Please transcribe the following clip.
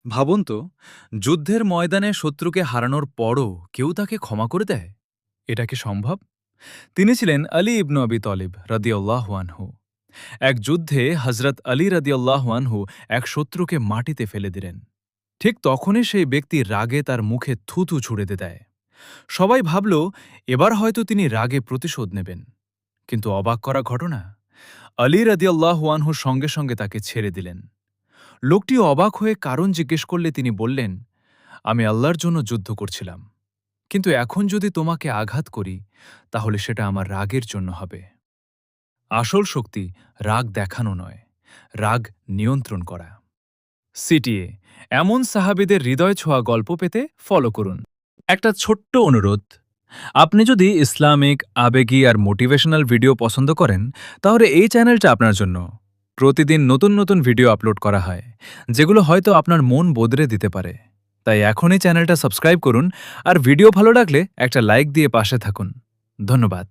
ভাবুন তো, যুদ্ধের ময়দানে শত্রুকে হারানোর পরও কেউ তাকে ক্ষমা করে দেয়? এটা কি সম্ভব? তিনি ছিলেন আলী ইবনু আবি তলিব রাদিয়াল্লাহু আনহু। এক যুদ্ধে হজরত আলী রাদিয়াল্লাহু আনহু এক শত্রুকে মাটিতে ফেলে দিলেন। ঠিক তখনই সেই ব্যক্তি রাগে তার মুখে থুথু ছুড়ে দেয়। সবাই ভাবল এবার হয়তো তিনি রাগে প্রতিশোধ নেবেন। কিন্তু অবাক করা ঘটনা, আলী রাদিয়াল্লাহু আনহু সঙ্গে সঙ্গে তাকে ছেড়ে দিলেন। লোকটি অবাক হয়ে কারণ জিজ্ঞেস করলে তিনি বললেন, আমি আল্লাহর জন্য যুদ্ধ করছিলাম, কিন্তু এখন যদি তোমাকে আঘাত করি তাহলে সেটা আমার রাগের জন্য হবে। আসল শক্তি রাগ দেখানো নয়, রাগ নিয়ন্ত্রণ করা। সিটিএ এমন সাহাবীদের হৃদয় ছোঁয়া গল্প পেতে ফলো করুন। একটা ছোট্ট অনুরোধ, আপনি যদি ইসলামিক, আবেগী আর মোটিভেশনাল ভিডিও পছন্দ করেন, তাহলে এই চ্যানেলটা আপনার জন্য। প্রতিদিন নতুন নতুন ভিডিও আপলোড করা হয়, যেগুলো হয়তো আপনার মন বদলে দিতে পারে। তাই এখনই চ্যানেলটা সাবস্ক্রাইব করুন, আর ভিডিও ভালো লাগলে একটা লাইক দিয়ে পাশে থাকুন। ধন্যবাদ।